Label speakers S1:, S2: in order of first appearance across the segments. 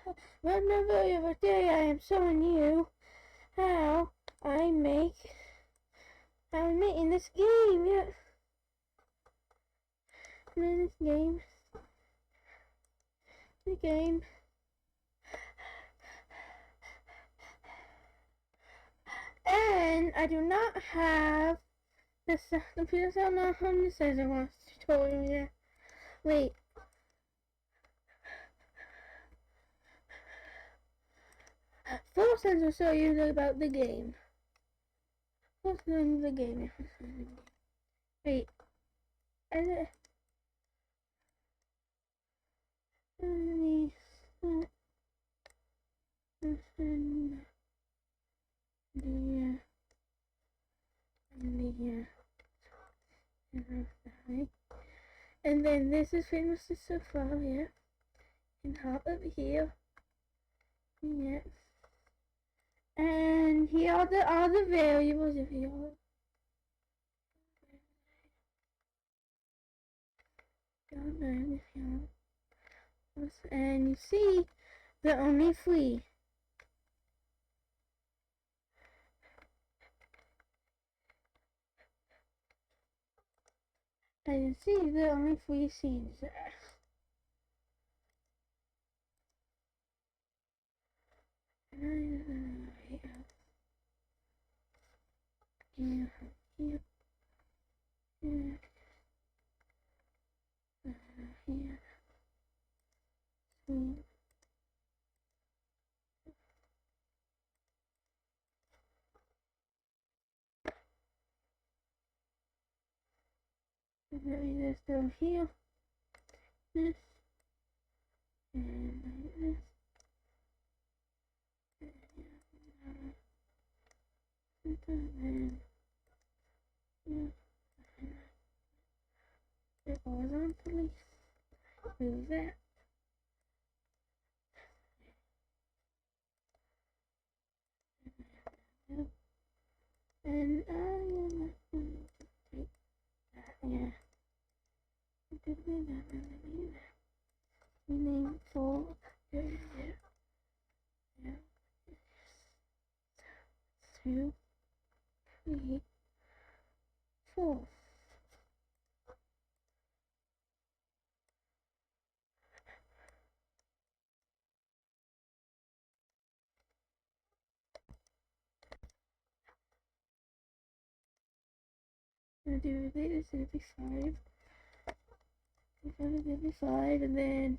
S1: On the very other day, I am showing you how I'm making this game. Yeah, this game, the game. And I do not have the computer sound on the says I want tutorial yet. Wait. First, I'll show you about the game. First, the game. Wait. And and then this is famous so far, yeah. And hop over here. Yeah. And here are the other variables if you want. And you see, they're only three. And you see, there are only three scenes there. This down here, this, and this, and then, it horizontally, move that, and I am going to take that, yeah, we name for, yeah, 2, 3, 4. I'm gonna do this every 5. Every 5, and then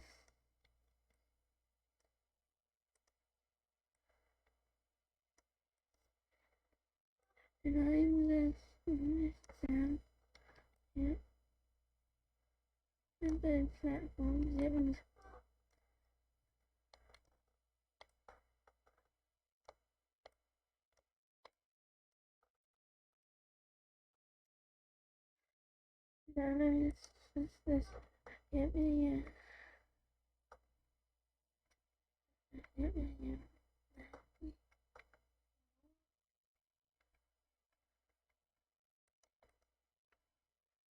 S1: I'm this down, yeah, and then platforms, everyone's down, this, yep, yeah, yep, yeah.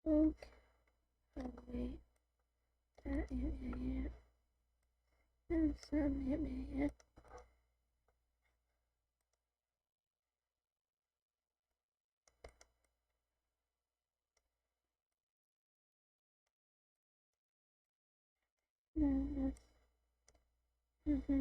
S1: Okay, oh wait, that, yeah, and some, yeah. No, okay.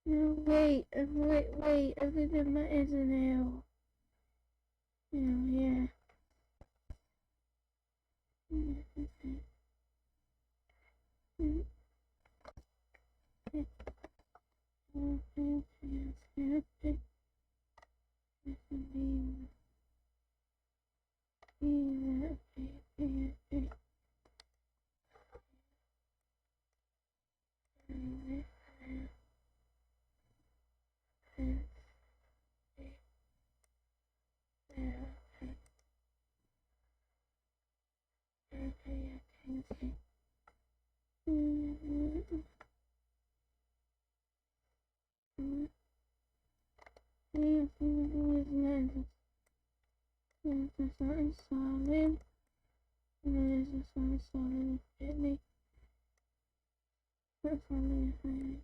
S1: No, wait, everything that is an L. Yeah. That's not solid. That's not solid. Really. That's solid. And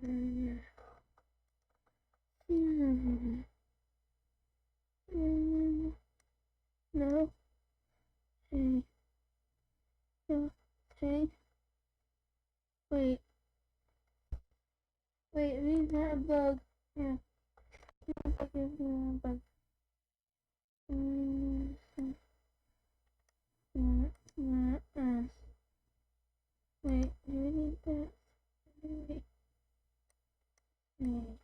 S1: then no. Hey. No. Hey. Wait. Wait, read that bug. Yeah. Bug. Wait, do we need that? Wait. Wait.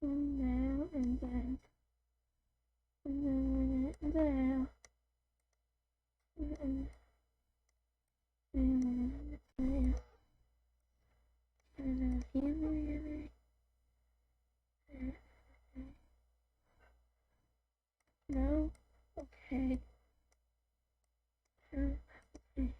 S1: Now and then. And then there. And there. And here. No? Okay. Okay.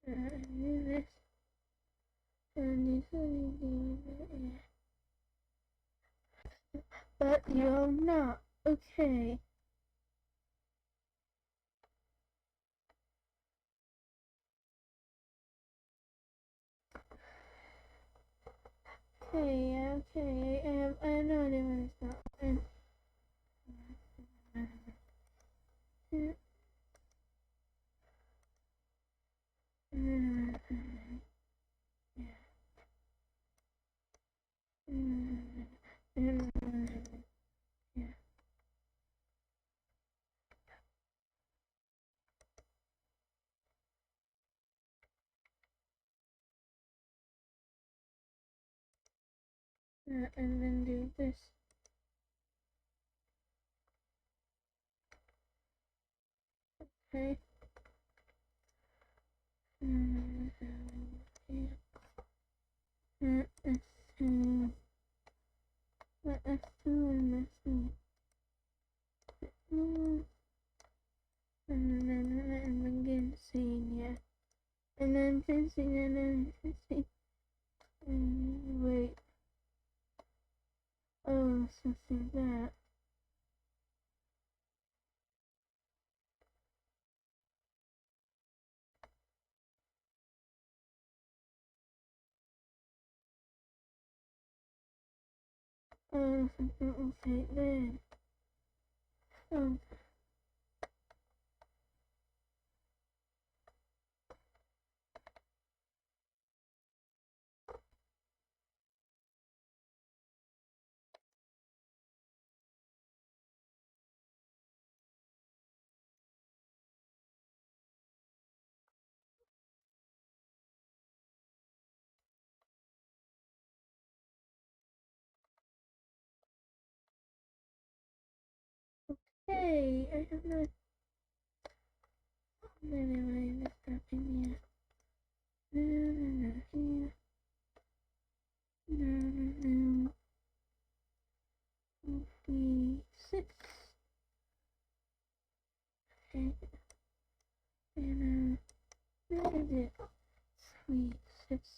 S1: And this and this but you're not. Okay. Okay. I know they want to stop. And then do this. Okay. Let's do this. And then again saying yeah. And then fencing and then fencing. And wait. Oh, something that. Oh, something okay then. Oh, Hey, I have no. Anyway, let's stop in here. Here. No. 46. Okay. And where is it? 3, 6.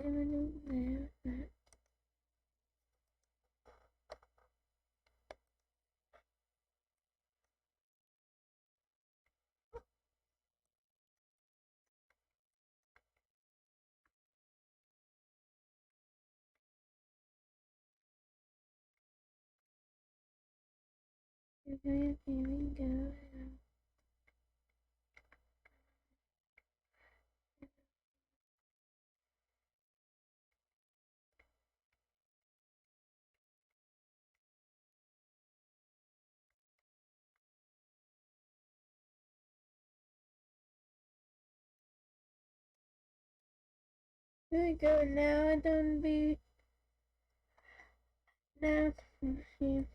S1: There. Here we go. Here we go. Now I don't be. Now. Here.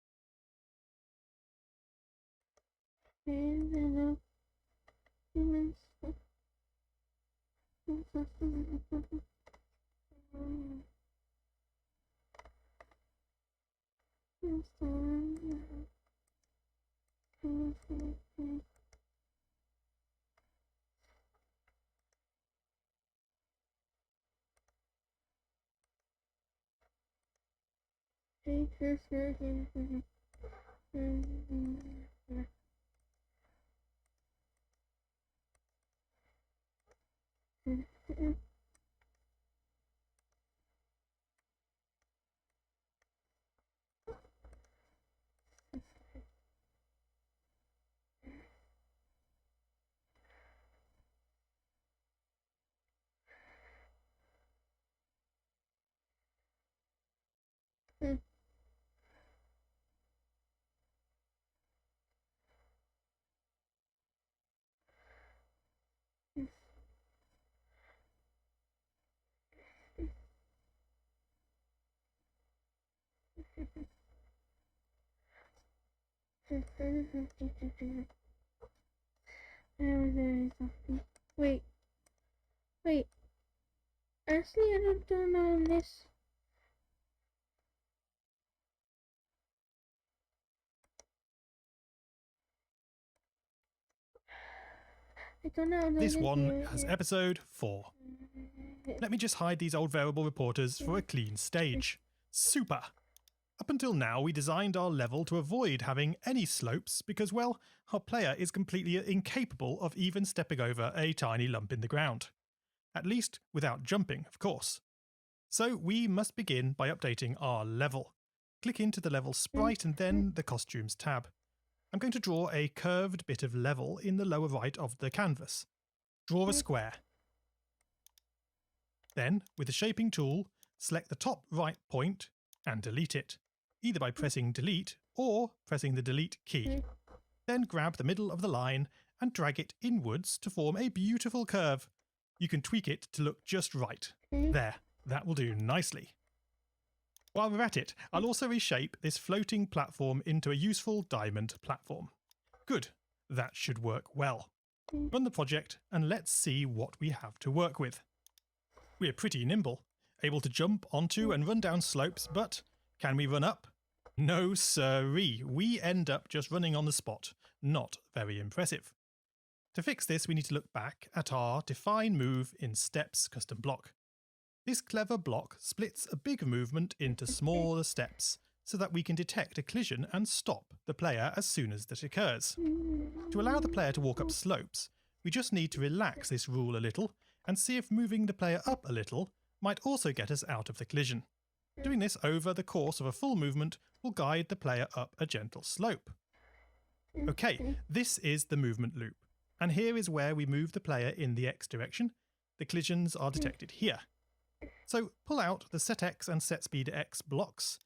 S1: And humans. Wait. Actually, I don't know this. I don't know.
S2: This one has episode 4. Let me just hide these old variable reporters for a clean stage. Super! Up until now, we designed our level to avoid having any slopes because, well, our player is completely incapable of even stepping over a tiny lump in the ground. At least without jumping, of course. So we must begin by updating our level. Click into the level sprite and then the costumes tab. I'm going to draw a curved bit of level in the lower right of the canvas. Draw a square. Then, with the shaping tool, select the top right point and delete it, either by pressing delete or pressing the delete key. Then grab the middle of the line and drag it inwards to form a beautiful curve. You can tweak it to look just right. There, that will do nicely. While we're at it, I'll also reshape this floating platform into a useful diamond platform. Good, that should work well. Run the project and let's see what we have to work with. We're pretty nimble, able to jump onto and run down slopes, but can we run up? No siree, we end up just running on the spot. Not very impressive. To fix this, we need to look back at our define move in steps custom block. This clever block splits a big movement into smaller steps so that we can detect a collision and stop the player as soon as that occurs. To allow the player to walk up slopes, we just need to relax this rule a little and see if moving the player up a little might also get us out of the collision. Doing this over the course of a full movement will guide the player up a gentle slope. Okay, this is the movement loop. And here is where we move the player in the X direction. The collisions are detected here. So pull out the set X and set speed X blocks.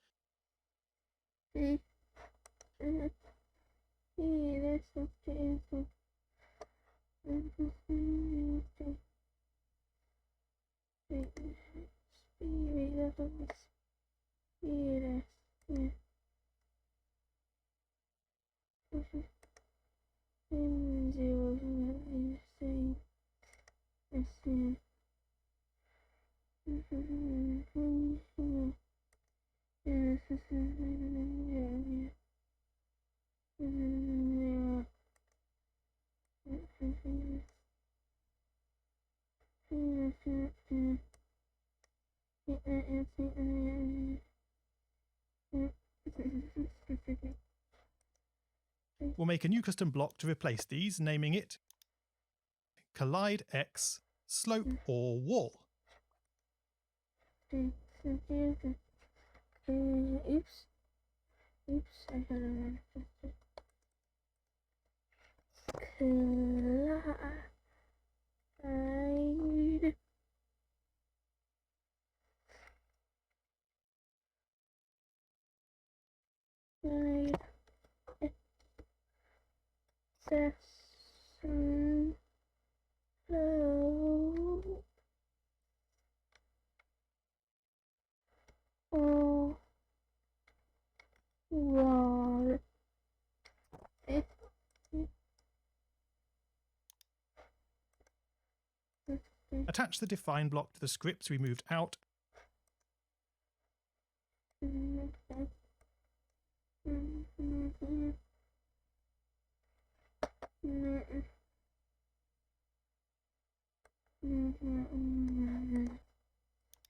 S2: We'll make a new custom block to replace these, naming it Collide X Slope or Wall.
S1: Oops, I had a collide session flow or wall.
S2: Attach the define block to the scripts we moved out.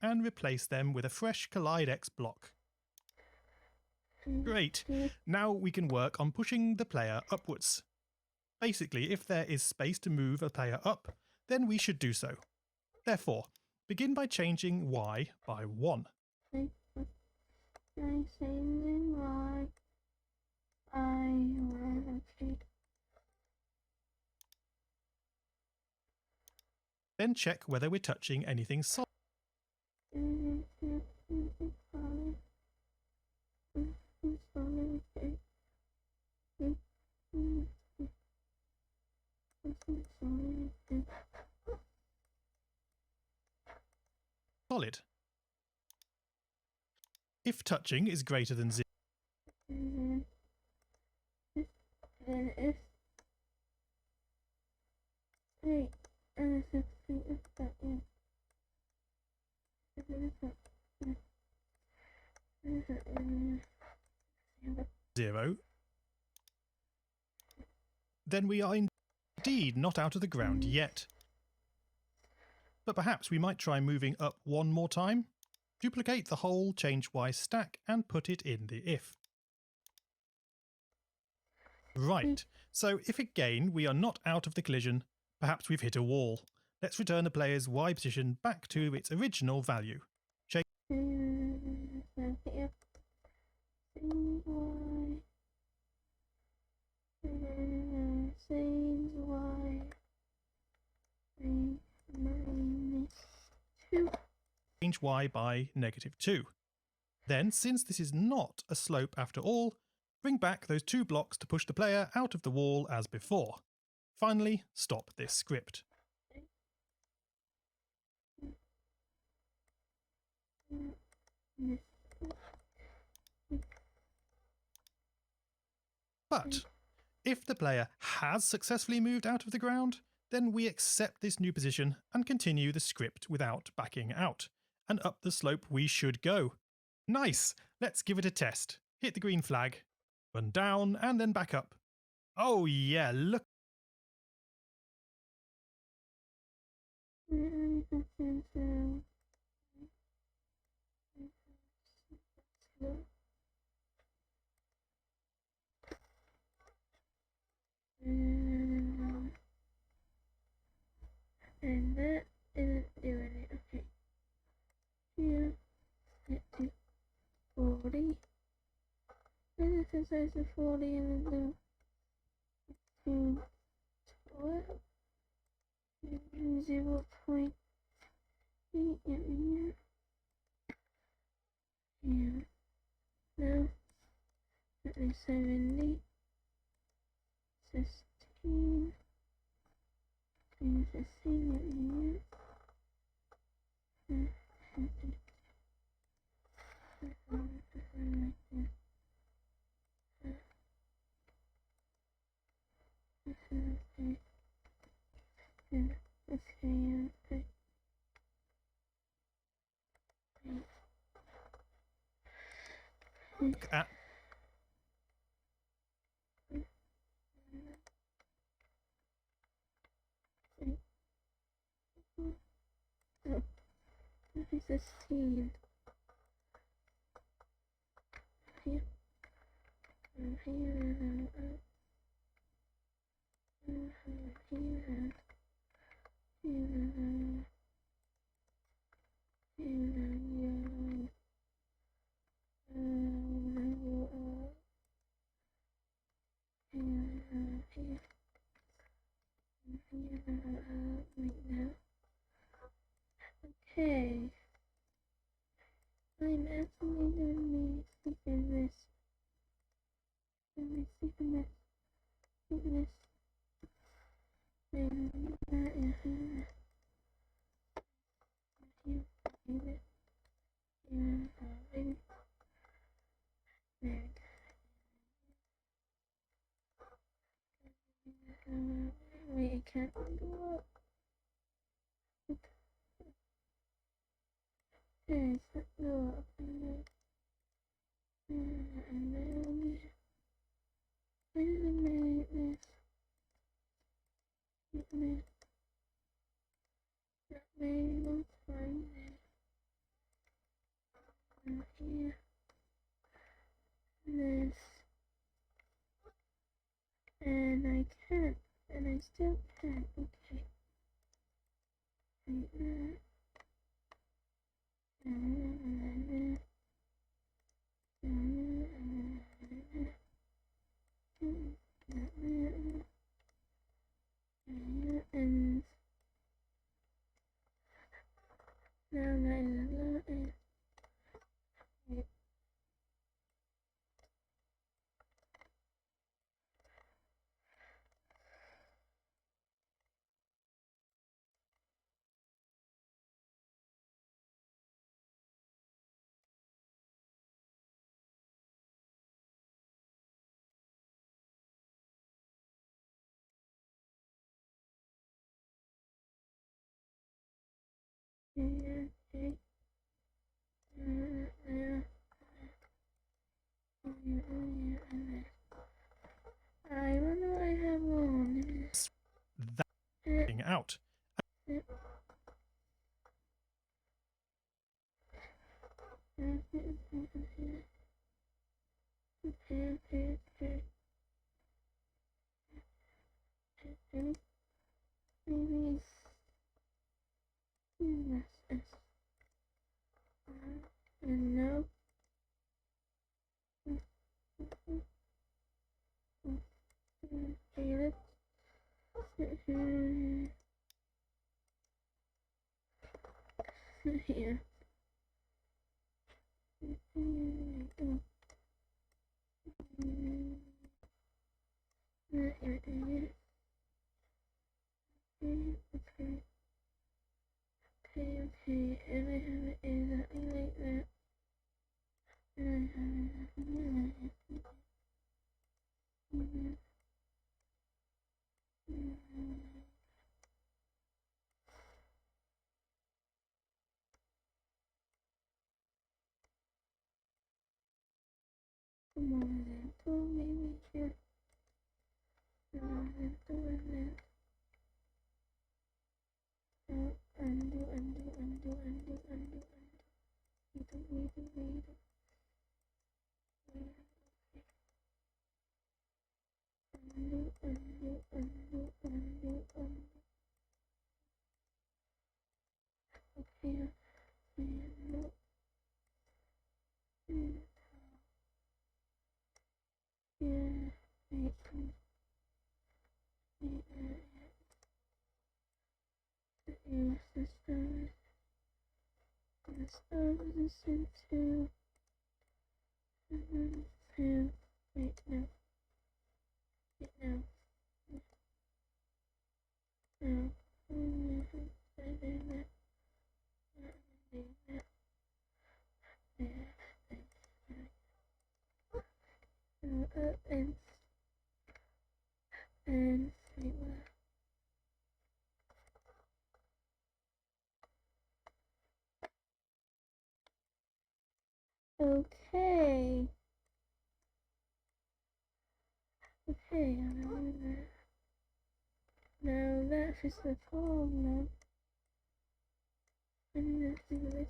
S2: And replace them with a fresh Collide X block. Great. Now we can work on pushing the player upwards. Basically, if there is space to move a player up, then we should do so. Therefore, begin by changing Y by 1. Then check whether we're touching anything solid. Solid. If touching is greater than 0,
S1: then if
S2: then we are indeed not out of the ground yet. But perhaps we might try moving up one more time. Duplicate the whole change Y stack and put it in the if. Right, so if again we are not out of the collision, perhaps we've hit a wall. Let's return the player's Y position back to its original value. Change Y by -2. Then, since this is not a slope after all, bring back those 2 blocks to push the player out of the wall as before. Finally, stop this script. But if the player has successfully moved out of the ground, then we accept this new position and continue the script without backing out. And up the slope we should go. Nice! Let's give it a test. Hit the green flag, run down and then back up. Oh yeah, look.
S1: And that isn't doing it. Okay. Here, hit to 40. And this is size of 40 and then do to 12. 0.8 million. And now that is 70, 16, and 16 million.
S2: Look at
S1: This is 16. Here. Okay. I'm actually gonna be sleeping this. Let me sleep in this. Sleep in this. And that is here. Here. Here. And baby. There. Wait, I can't go up. Okay, so go up. And then where did I make this? This. That made no time. And here. This. And I can't. And I still can't. Okay. Like that. And now that is a lot. I wonder what I have on.
S2: that thing out.
S1: Maybe this. And no. Okay, let's sit here. Sit here. Okay, and I have it exactly like that. And I have it exactly like that. Come on, then. Two, maybe here. Come on, then. Two, and then. Undo. Wait. Undo. Okay. No. Yeah. Wait. Use the stone. The stone is into. Two. Wait, no. Wait, no. No. And okay. Okay, now that is the problem. I need to do this.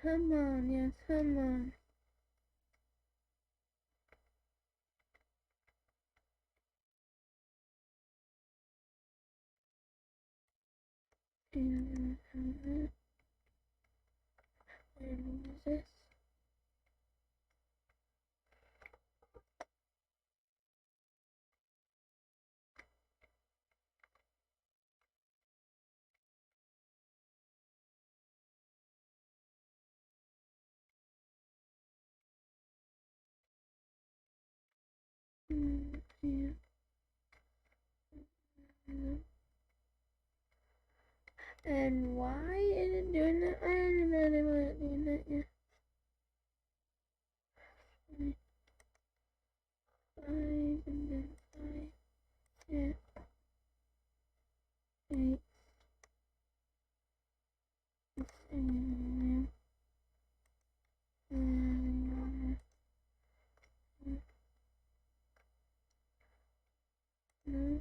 S1: Come on, yeah, come on. And this. Yeah. And why is it doing that? I don't know why it's doing that yet. 5 and then 5. Yeah. 8. And no.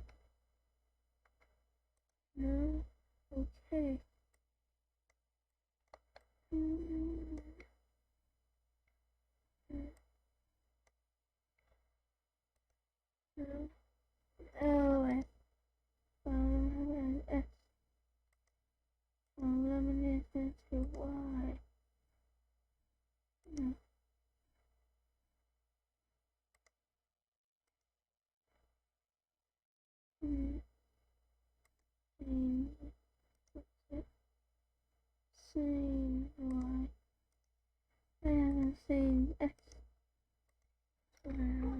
S1: No. Okay. No. Oh, I found an X. Eliminated to Y. No. Same Y. I haven't seen X. No.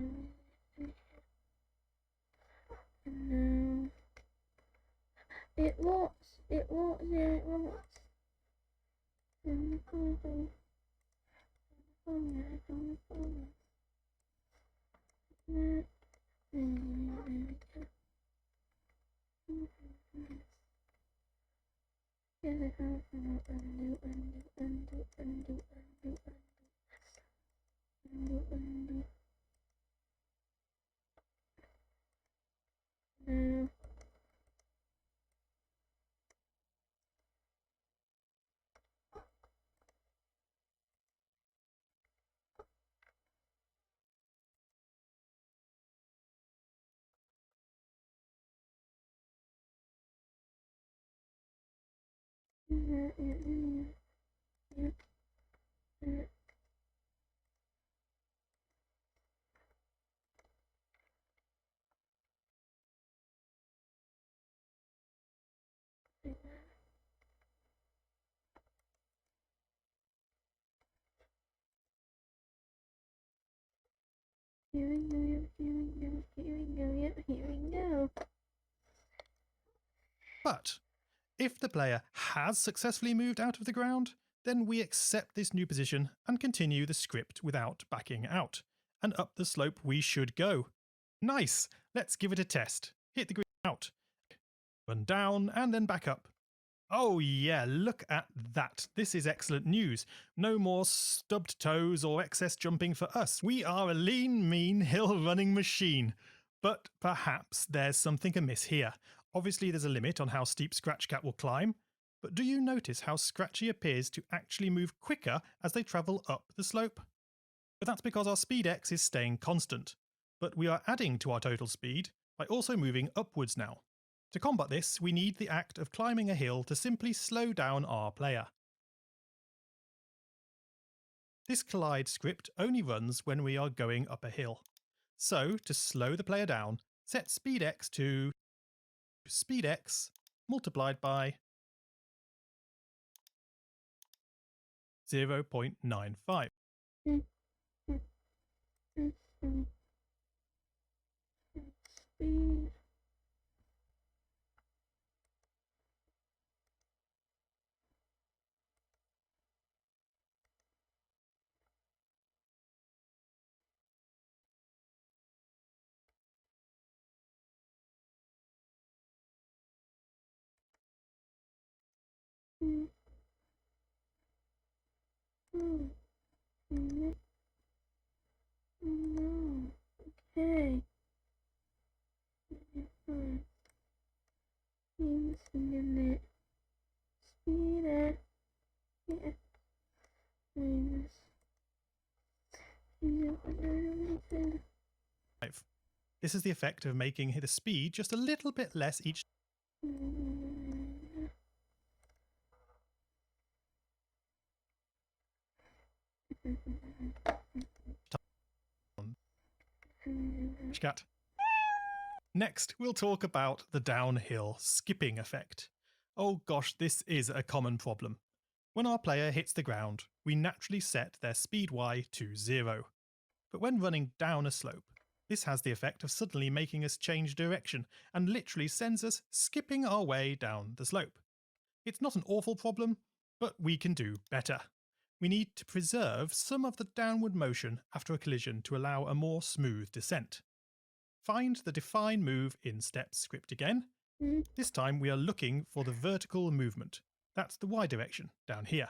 S1: It works. It works. Yeah, it works. No. Here we go, here we go.
S2: But if the player has successfully moved out of the ground, Then we accept this new position and continue the script without backing out. And up the slope we should go. Nice! Let's give it a test. Hit the green out. Run down and then back up. Oh yeah, look at that. This is excellent news. No more stubbed toes or excess jumping for us. We are a lean, mean hill running machine. But perhaps there's something amiss here. Obviously there's a limit on how steep Scratch Cat will climb. But do you notice how Scratchy appears to actually move quicker as they travel up the slope? But that's because our speed X is staying constant. But we are adding to our total speed by also moving upwards now. To combat this, we need the act of climbing a hill to simply slow down our player. This collide script only runs when we are going up a hill. So, to slow the player down, set speed X to speed X multiplied by 0.95.
S1: Speed. No. Okay. Infinite speed X minus 0.95.
S2: This is the effect of making the speed just a little bit less each cat. Next, we'll talk about the downhill skipping effect. Oh gosh, this is a common problem. When our player hits the ground, we naturally set their speed Y to 0. But when running down a slope, this has the effect of suddenly making us change direction and literally sends us skipping our way down the slope. It's not an awful problem, but we can do better. We need to preserve some of the downward motion after a collision to allow a more smooth descent. Find the define move in steps script again. This time we are looking for the vertical movement. That's the Y direction down here.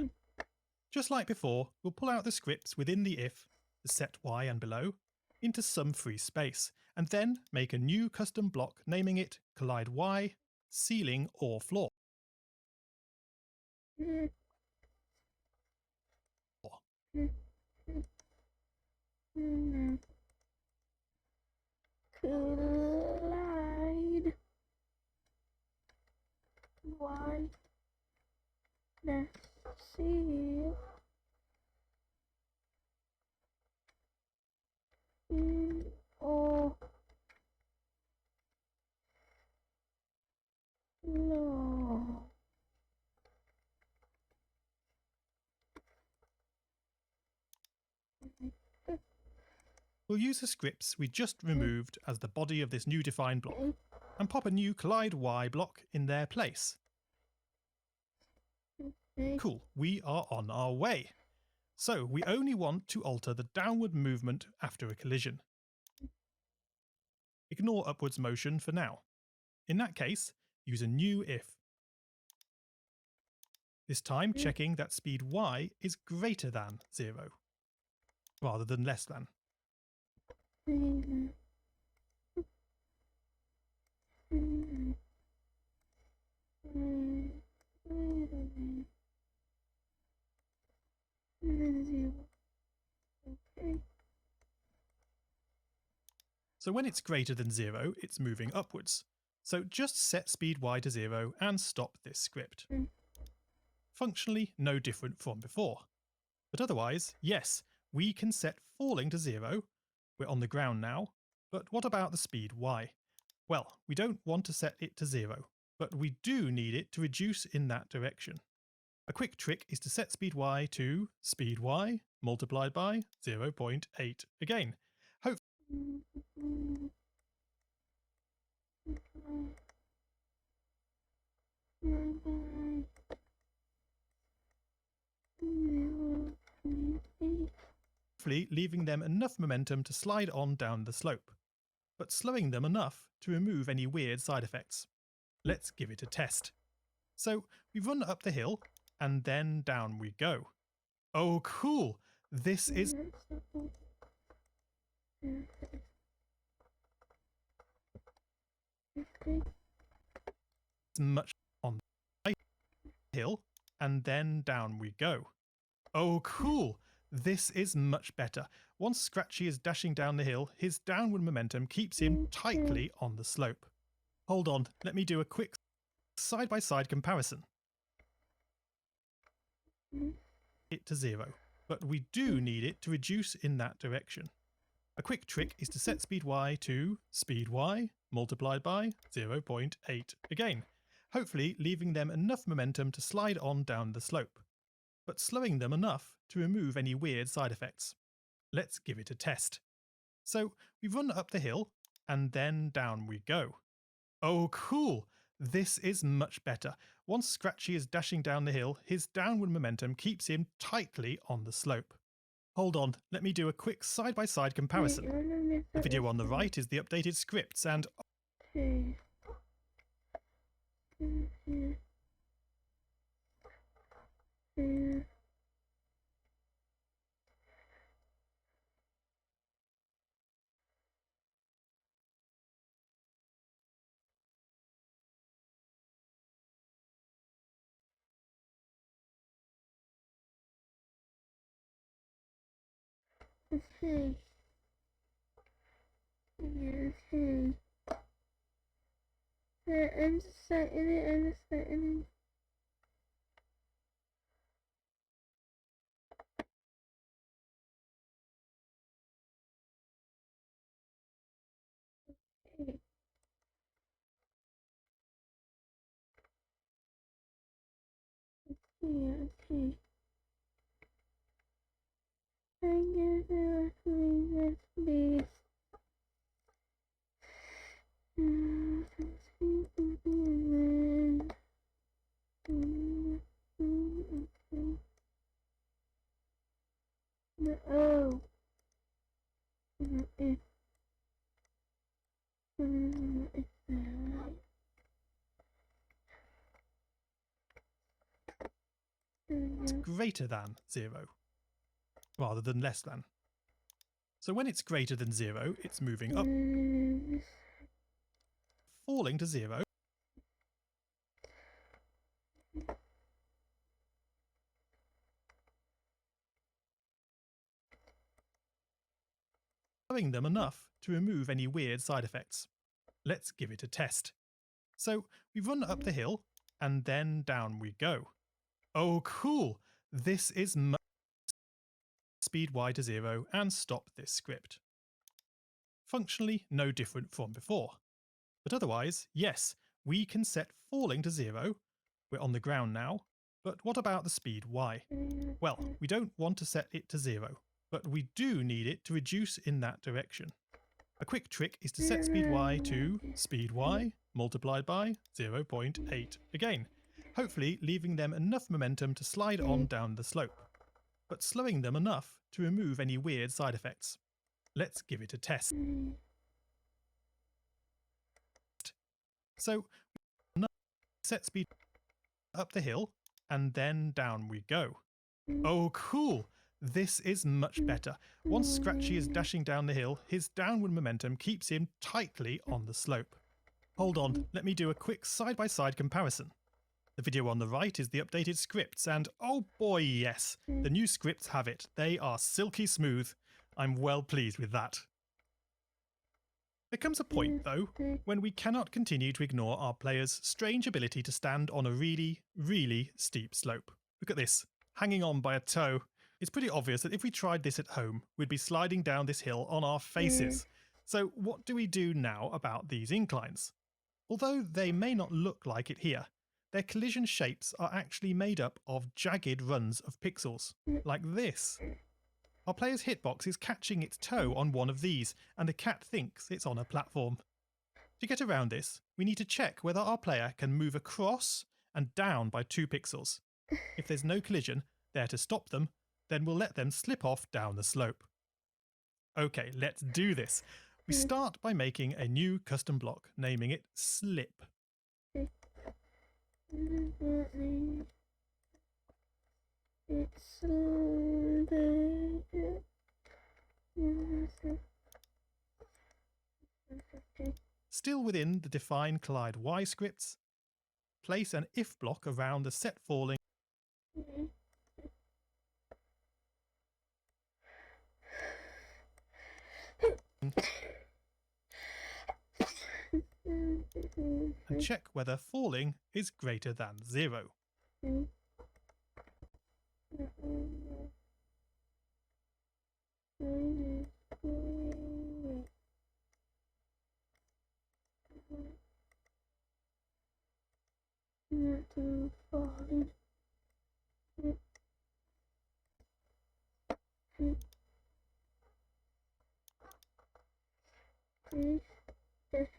S2: Just like before, we'll pull out the scripts within the if, the set Y and below, into some free space, and then make a new custom block naming it collide Y, ceiling or floor.
S1: Collide Y. Let's see. Or no.
S2: We'll use the scripts we just removed as the body of this new define block and pop a new collide Y block in their place. Cool, we are on our way. So we only want to alter the downward movement after a collision. Ignore upwards motion for now. In that case, use a new if. This time checking that speed Y is greater than 0, rather than less than. So when it's greater than 0, it's moving upwards. So just set speed Y to 0 and stop this script. Functionally no different from before. But otherwise, yes, we can set falling to 0. We're on the ground now. But what about the speed Y? Well, we don't want to set it to 0, but we do need it to reduce in that direction. A quick trick is to set speed Y to speed Y multiplied by 0.8 again. hopefully leaving them enough momentum to slide on down the slope, but slowing them enough to remove any weird side effects. Let's give it a test. So we run up the hill, and then down we go. Oh cool! This is much on the hill, and then down we go. Oh cool! This is much better. Once Scratchy is dashing down the hill, his downward momentum keeps him tightly on the slope. Hold on, let me do a quick side-by-side comparison. It to 0, but we do need it to reduce in that direction. A quick trick is to set speed y to speed y multiplied by 0.8 again, hopefully leaving them enough momentum to slide on down the slope, but slowing them enough to remove any weird side effects. Let's give it a test. So we run up the hill, and then down we go. Oh cool! This is much better. Once Scratchy is dashing down the hill, his downward momentum keeps him tightly on the slope. Hold on, let me do a quick side-by-side comparison. The video on the right is the updated scripts and...
S1: Okay. Okay. I'm just setting it, I'm just setting it. Okay. Okay. I guess I'll leave this Oh.
S2: It's greater than 0, rather than less than. So when it's greater than 0, it's moving up, falling to 0, slowing them enough to remove any weird side effects. Let's give it a test. So we run up the hill, and then down we go. Oh cool! This is speed y to 0 and stop this script. Functionally no different from before. But otherwise, yes, we can set falling to 0. We're on the ground now. But what about the speed y? Well, we don't want to set it to 0, but we do need it to reduce in that direction. A quick trick is to set speed y to speed y multiplied by 0.8 again, hopefully leaving them enough momentum to slide on down the slope, but slowing them enough to remove any weird side effects. Let's give it a test. So, set speed up the hill, and then down we go. Oh cool! This is much better. Once Scratchy is dashing down the hill, his downward momentum keeps him tightly on the slope. Hold on, let me do a quick side-by-side comparison. The video on the right is the updated scripts and oh boy yes, the new scripts have it. They are silky smooth. I'm well pleased with that. There comes a point though, when we cannot continue to ignore our player's strange ability to stand on a really, really steep slope. Look at this, hanging on by a toe. It's pretty obvious that if we tried this at home, we'd be sliding down this hill on our faces. So what do we do now about these inclines? Although they may not look like it here, their collision shapes are actually made up of jagged runs of pixels, like this. Our player's hitbox is catching its toe on one of these, and the cat thinks it's on a platform. To get around this, we need to check whether our player can move across and down by 2 pixels. If there's no collision there to stop them, then we'll let them slip off down the slope. Okay, let's do this. We start by making a new custom block, naming it slip. Still within the define collide y scripts, place an if block around the set falling and check whether falling is greater than 0.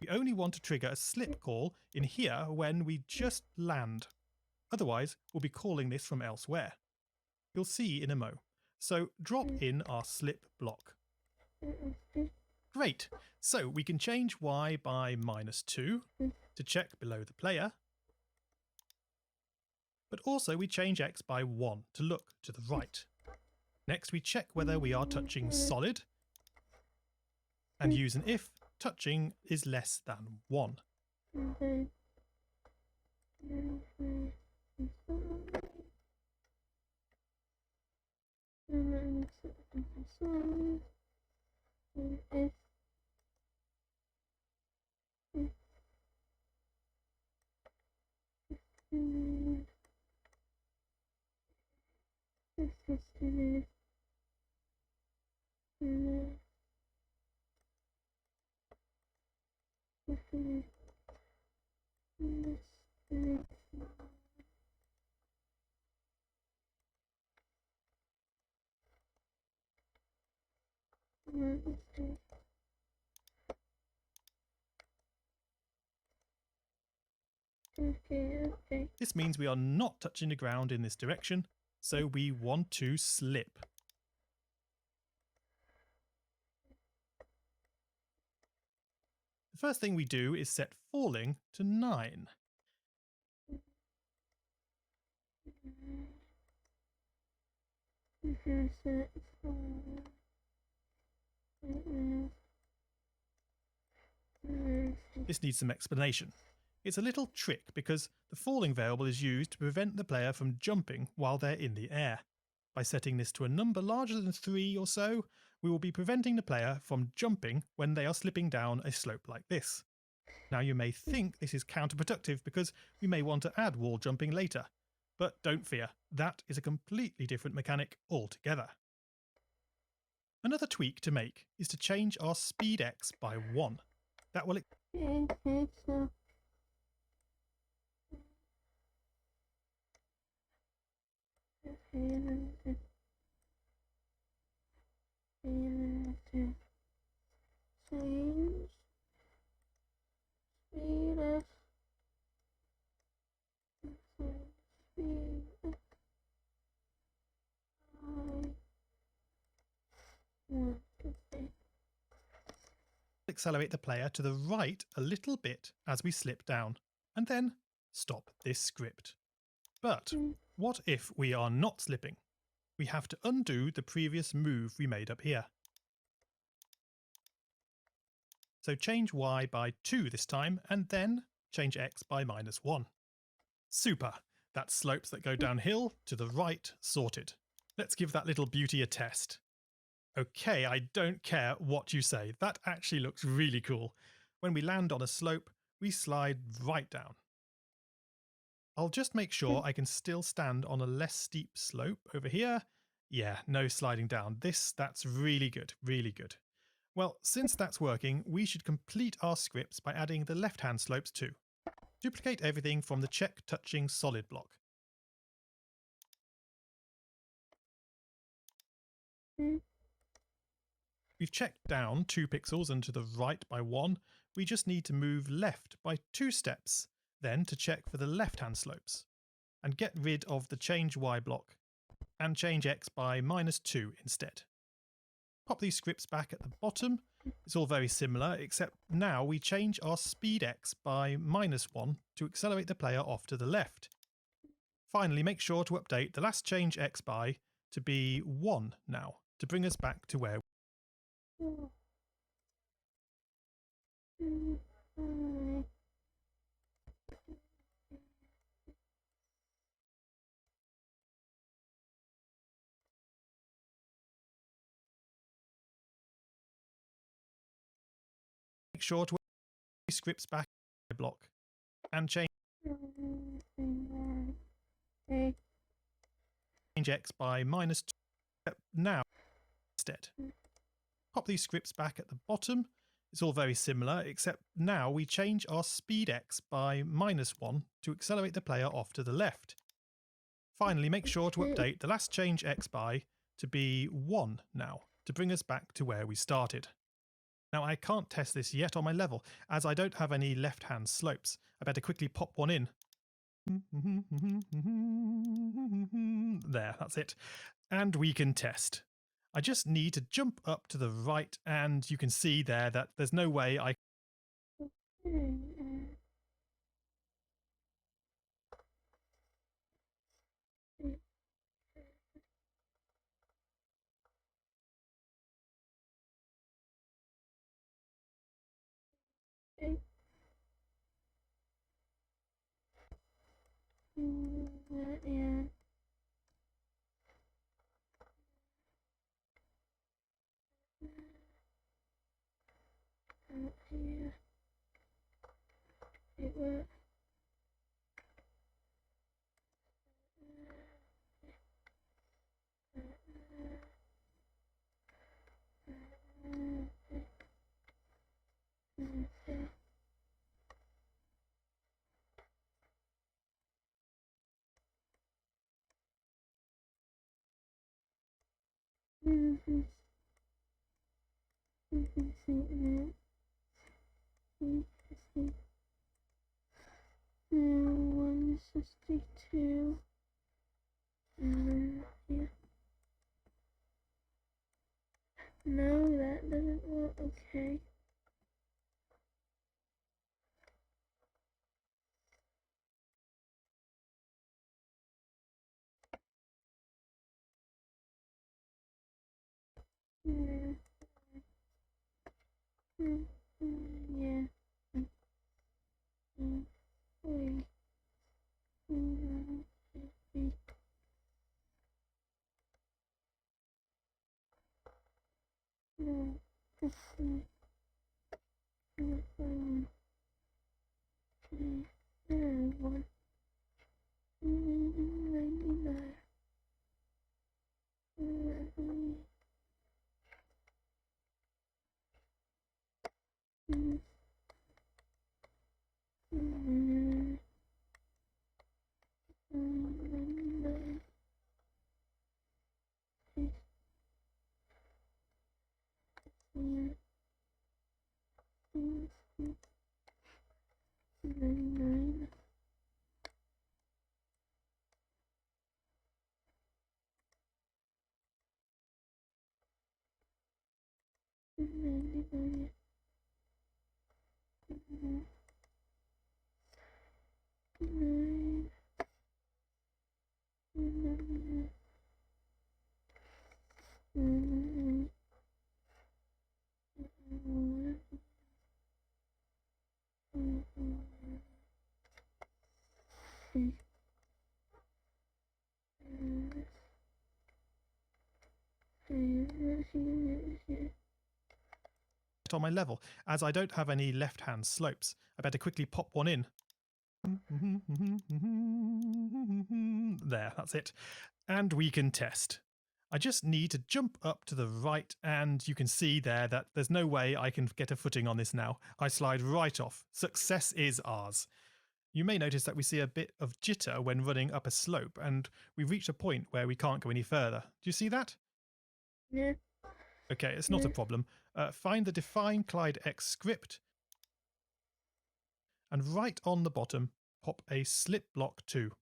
S2: We only want to trigger a slip call in here when we just land. Otherwise, we'll be calling this from elsewhere. You'll see in a mo. So drop in our slip block. Great. So we can change y by -2 to check below the player. But also we change x by 1 to look to the right. Next we check whether we are touching solid and use an if touching is less than 1.
S1: Okay.
S2: This means we are not touching the ground in this direction, so we want to slip. The first thing we do is set falling to 9. This needs some explanation. It's a little trick because the falling variable is used to prevent the player from jumping while they're in the air. By setting this to a number larger than 3 or so, we will be preventing the player from jumping when they are slipping down a slope like this. Now you may think this is counterproductive because we may want to add wall jumping later, but don't fear, that is a completely different mechanic altogether. Another tweak to make is to change our speed x by 1. That will accelerate the player to the right a little bit as we slip down, and then stop this script. But what if we are not slipping? We have to undo the previous move we made up here. So change y by 2 this time, and then change x by -1. Super! That's slopes that go downhill to the right sorted. Let's give that little beauty a test. Okay, I don't care what you say. That actually looks really cool. When we land on a slope, we slide right down. I'll just make sure I can still stand on a less steep slope over here. Yeah, no sliding down. That's really good, really good. Well, since that's working, we should complete our scripts by adding the left-hand slopes too. Duplicate everything from the check touching solid block. We've checked down 2 pixels and to the right by 1. We just need to move left by 2 steps, then to check for the left-hand slopes, and get rid of the change y block, and change x by -2 instead. Pop these scripts back at the bottom. It's all very similar, except now we change our speed x by -1 to accelerate the player off to the left. Finally, make sure to update the last change x by to be 1 now, to bring us back to where make sure to scripts back block and change x by -2 now instead. Pop these scripts back at the bottom. It's all very similar, except now we change our speed x by -1 to accelerate the player off to the left. Finally, make sure to update the last change x by to be 1 now, to bring us back to where we started. Now, I can't test this yet on my level, as I don't have any left-hand slopes. I better quickly pop one in. There, that's it. And we can test. I just need to jump up to the right, and you can see there that there's no way I No, that doesn't work. Okay. Yeah. On my level, as I don't have any left-hand slopes. I better quickly pop one in. There, that's it. And we can test. I just need to jump up to the right, and you can see there that there's no way I can get a footing on this now. I slide right off. Success is ours. You may notice that we see a bit of jitter when running up a slope, and we've reached a point where we can't go any further. Do you see that?
S1: Yeah.
S2: Okay, it's not a problem. Find the define Clyde X script, and right on the bottom, pop a slip block 2.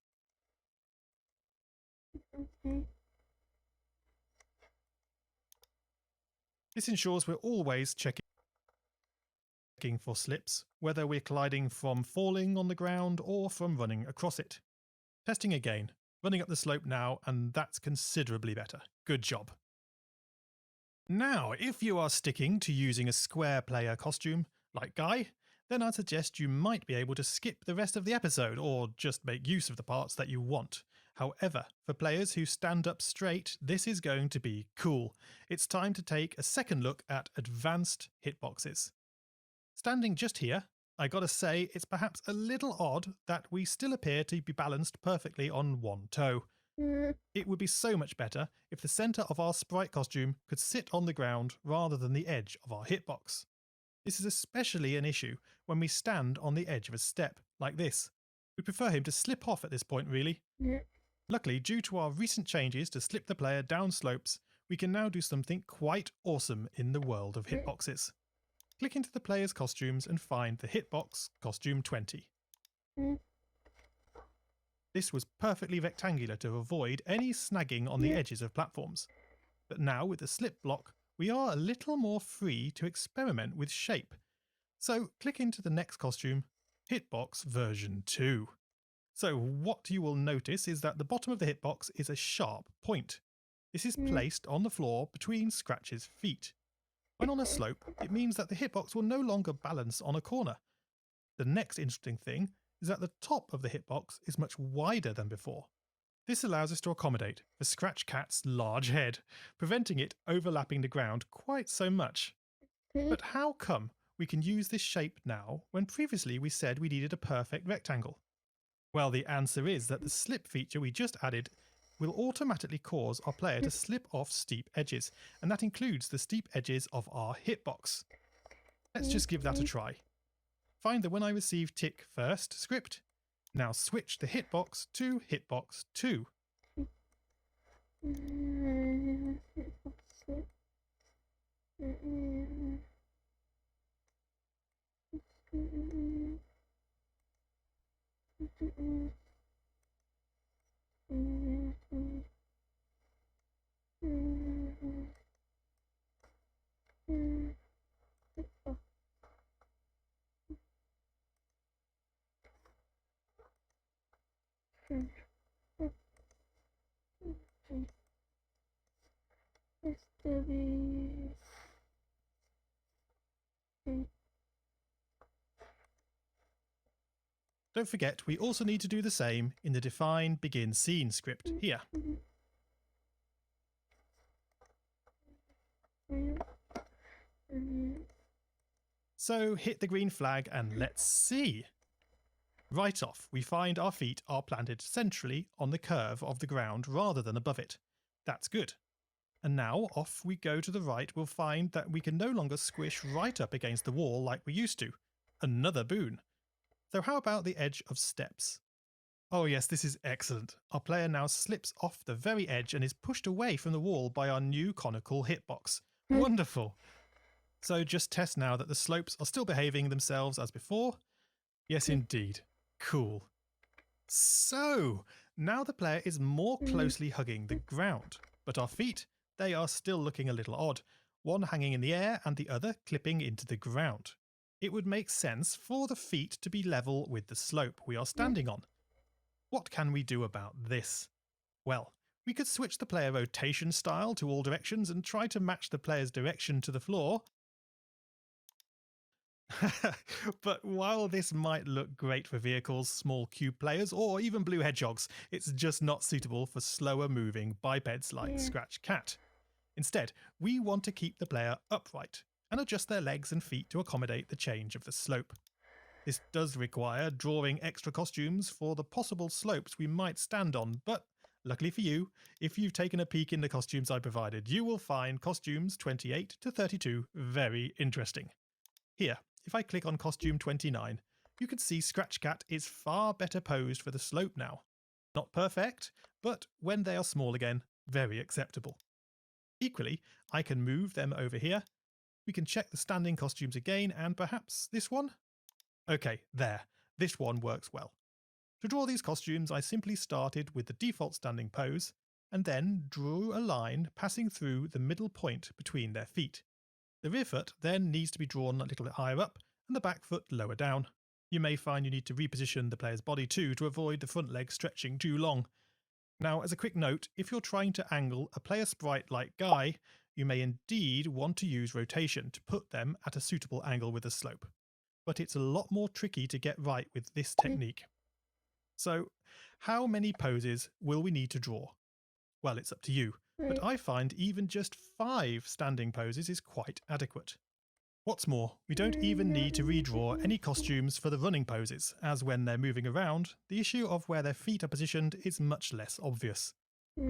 S1: Okay.
S2: This ensures we're always checking for slips, whether we're colliding from falling on the ground or from running across it. Testing again, running up the slope now, and that's considerably better. Good job. Now, if you are sticking to using a square player costume, like Guy, then I'd suggest you might be able to skip the rest of the episode or just make use of the parts that you want. However, for players who stand up straight, this is going to be cool. It's time to take a second look at advanced hitboxes. Standing just here, I gotta say it's perhaps a little odd that we still appear to be balanced perfectly on one toe. It would be so much better if the centre of our sprite costume could sit on the ground rather than the edge of our hitbox. This is especially an issue when we stand on the edge of a step, like this. We prefer him to slip off at this point, really. Luckily, due to our recent changes to slip the player down slopes, we can now do something quite awesome in the world of hitboxes. Click into the player's costumes and find the hitbox costume 20. This was perfectly rectangular to avoid any snagging on the edges of platforms. But now with the slip block, we are a little more free to experiment with shape. So click into the next costume, Hitbox version 2. So what you will notice is that the bottom of the hitbox is a sharp point. This is placed on the floor between Scratch's feet. When on a slope, it means that the hitbox will no longer balance on a corner. The next interesting thing is that the top of the hitbox is much wider than before. This allows us to accommodate the Scratch Cat's large head, preventing it overlapping the ground quite so much. But how come we can use this shape now when previously we said we needed a perfect rectangle? Well, the answer is that the slip feature we just added will automatically cause our player to slip off steep edges, and that includes the steep edges of our hitbox. Let's just give that a try. Find the When I Receive Tick First script. Now switch the hitbox to hitbox 2. Don't forget, we also need to do the same in the Define Begin Scene script here. So hit the green flag and let's see. Right off, we find our feet are planted centrally on the curve of the ground rather than above it. That's good. And now off we go to the right, we'll find that we can no longer squish right up against the wall like we used to. Another boon. So how about the edge of steps? Oh yes, this is excellent. Our player now slips off the very edge and is pushed away from the wall by our new conical hitbox. Wonderful. So just test now that the slopes are still behaving themselves as before. Yes, indeed. Cool. So now the player is more closely hugging the ground, but our feet, they are still looking a little odd, one hanging in the air and the other clipping into the ground. It would make sense for the feet to be level with the slope we are standing on. What can we do about this? Well, we could switch the player rotation style to all directions and try to match the player's direction to the floor. But while this might look great for vehicles, small cube players, or even blue hedgehogs, it's just not suitable for slower moving bipeds like Scratch Cat. Instead, we want to keep the player upright and adjust their legs and feet to accommodate the change of the slope. This does require drawing extra costumes for the possible slopes we might stand on, but luckily for you, if you've taken a peek in the costumes I provided, you will find costumes 28 to 32 very interesting. Here, if I click on costume 29, you can see Scratch Cat is far better posed for the slope now. Not perfect, but when they are small again, very acceptable. Equally, I can move them over here. We can check the standing costumes again, and perhaps this one? Okay, there. This one works well. To draw these costumes, I simply started with the default standing pose, and then drew a line passing through the middle point between their feet. The rear foot then needs to be drawn a little bit higher up and the back foot lower down. You may find you need to reposition the player's body too to avoid the front leg stretching too long. Now, as a quick note, if you're trying to angle a player sprite like Guy, you may indeed want to use rotation to put them at a suitable angle with a slope. But it's a lot more tricky to get right with this technique. So, how many poses will we need to draw? Well, it's up to you, but I find even just 5 standing poses is quite adequate. What's more, we don't even need to redraw any costumes for the running poses, as when they're moving around, the issue of where their feet are positioned is much less obvious.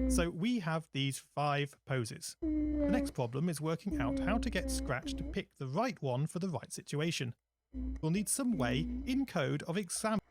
S2: So we have these 5 poses. The next problem is working out how to get Scratch to pick the right one for the right situation. We'll need some way in code of examining.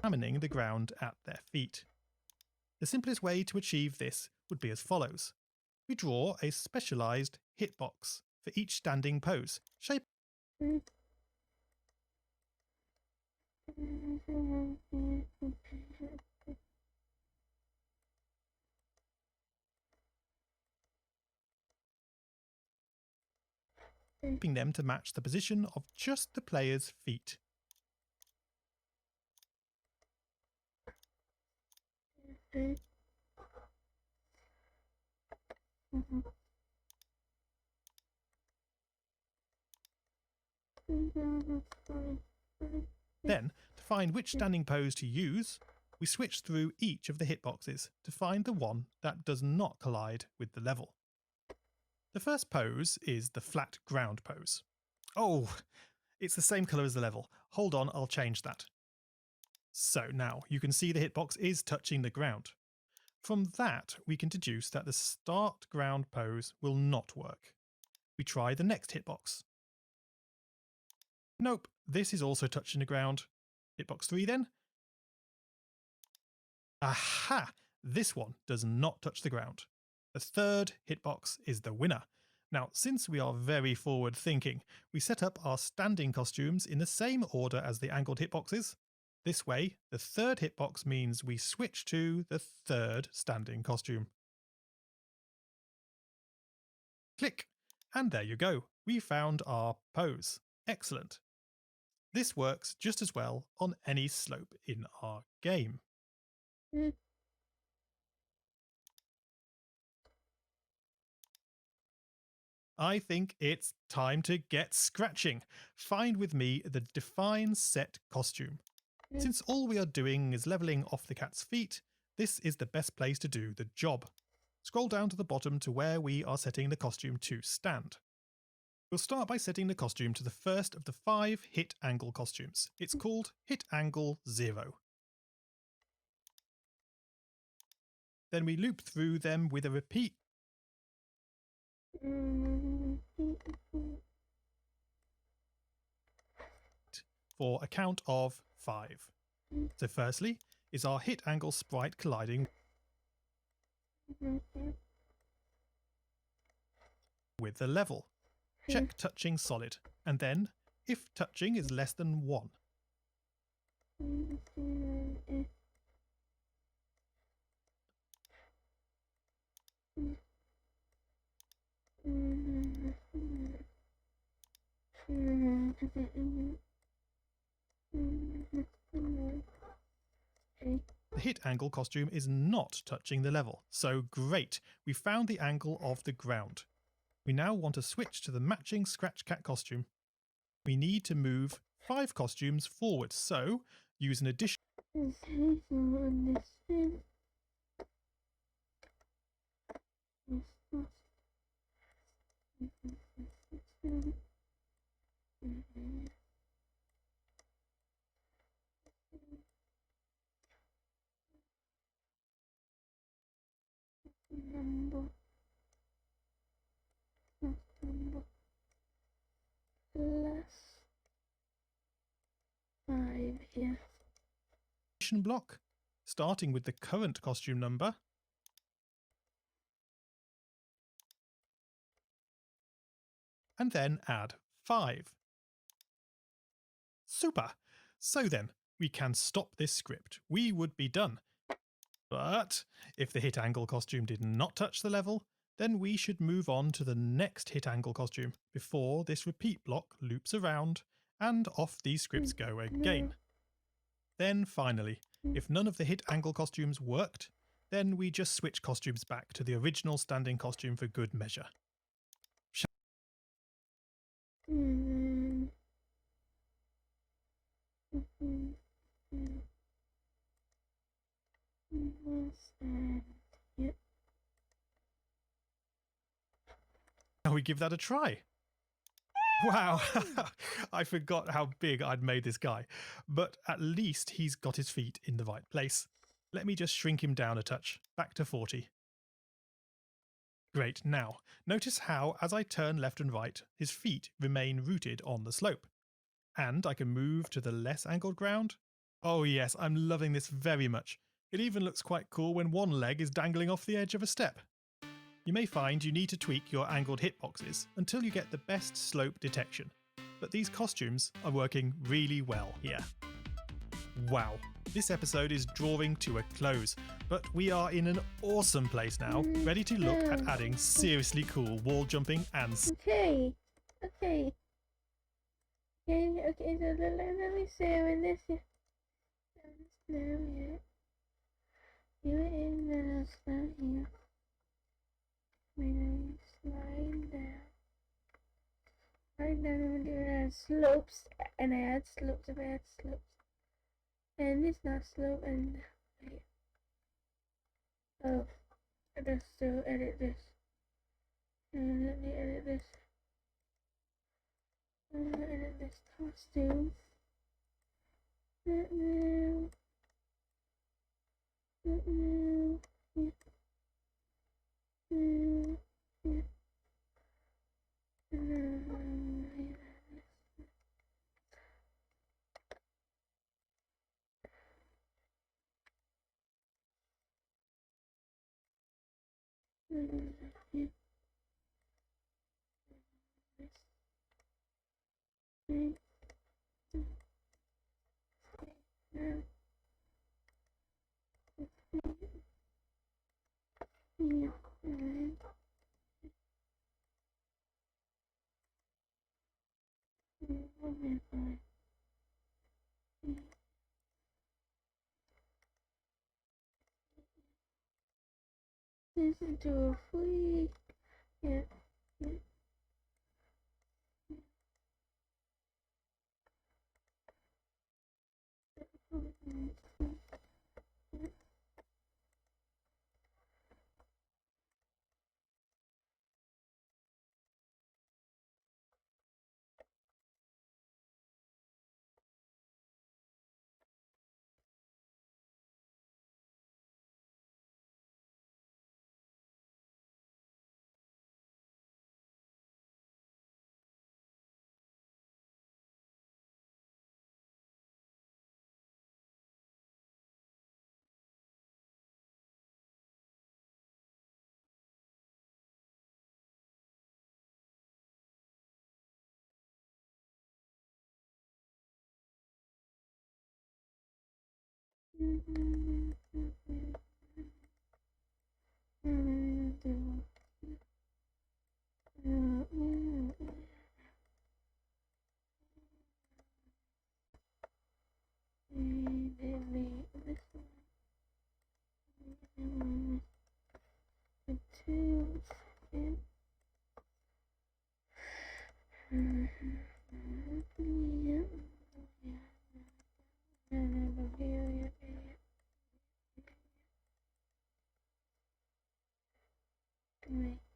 S2: Examining the ground at their feet. The simplest way to achieve this would be as follows. We draw a specialised hitbox for each standing pose, shaping them to match the position of just the player's feet. Then, to find which standing pose to use, we switch through each of the hitboxes to find the one that does not collide with the level. The first pose is the flat ground pose. Oh, it's the same colour as the level. Hold on, I'll change that. So now you can see the hitbox is touching the ground. From that, we can deduce that the start ground pose will not work. We try the next hitbox. Nope, this is also touching the ground. Hitbox 3 then. Aha! This one does not touch the ground. The third hitbox is the winner. Now, since we are very forward thinking, we set up our standing costumes in the same order as the angled hitboxes. This way, the third hitbox means we switch to the third standing costume. Click! And there you go. We found our pose. Excellent. This works just as well on any slope in our game. I think it's time to get scratching. Find with me the define set costume. Since all we are doing is leveling off the cat's feet, this is the best place to do the job. Scroll down to the bottom to where we are setting the costume to stand. We'll start by setting the costume to the first of the 5 hit angle costumes. It's called Hit Angle 0. Then we loop through them with a repeat for a count of 5. So firstly is our hit angle sprite colliding.
S1: Okay.
S2: with the level. Check touching solid, and then, if touching is less than 1, the hit angle costume is not touching the level. So great, we found the angle of the ground. We now want to switch to the matching Scratch Cat costume. We need to move 5 costumes forward, so use an addition
S1: plus 5 here.
S2: block, starting with the current costume number, and then add 5. Super! So then, we can stop this script. We would be done. But if the hit angle costume did not touch the level, then we should move on to the next hit angle costume before this repeat block loops around and off these scripts go again. Then finally, if none of the hit angle costumes worked, then we just switch costumes back to the original standing costume for good measure. Now we give that a try. Wow, I forgot how big I'd made this guy, but at least he's got his feet in the right place. Let me just shrink him down a touch, back to 40. Great, now, notice how as I turn left and right, his feet remain rooted on the slope. And I can move to the less angled ground. Oh yes, I'm loving this very much. It even looks quite cool when one leg is dangling off the edge of a step. You may find you need to tweak your angled hitboxes until you get the best slope detection, but these costumes are working really well here. Wow, this episode is drawing to a close, but we are in an awesome place now, ready to look at adding seriously cool wall jumping and
S1: Okay, so let me see when this is here. You in the slide here. When I slide down. Right down do add slopes and add slopes and add slopes. And it's not slope and wait. Oh, I just still edit this. And let me edit this. I'm gonna edit this costume. Listen to a flea. Yeah.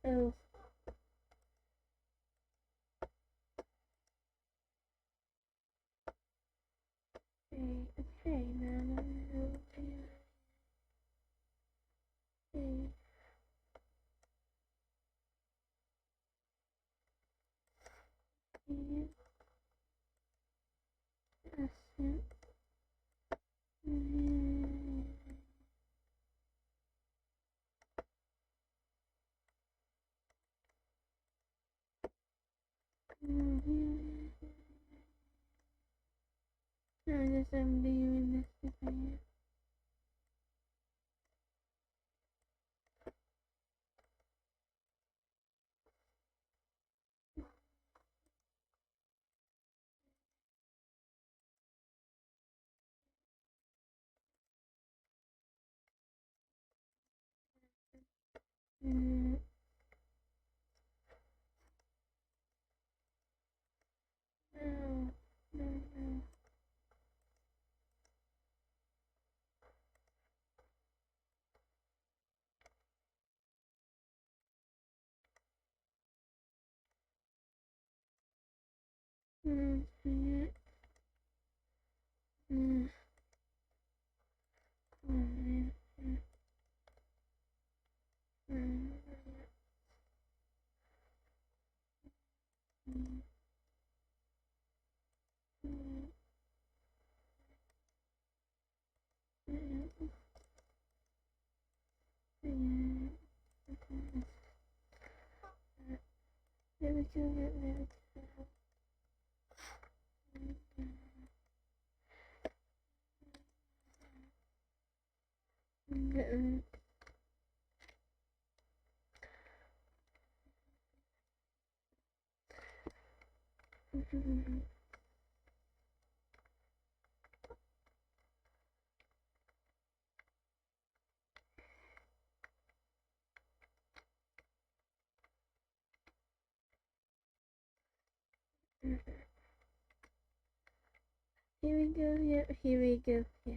S1: Oh. Okay, now let me go here. Okay. Yeah. That's it. I just am doing this again. No, no, no. There we go. Here we go, yep, here we go, yeah.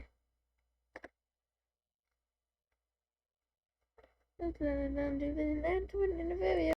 S1: That's what I'm doing in the video.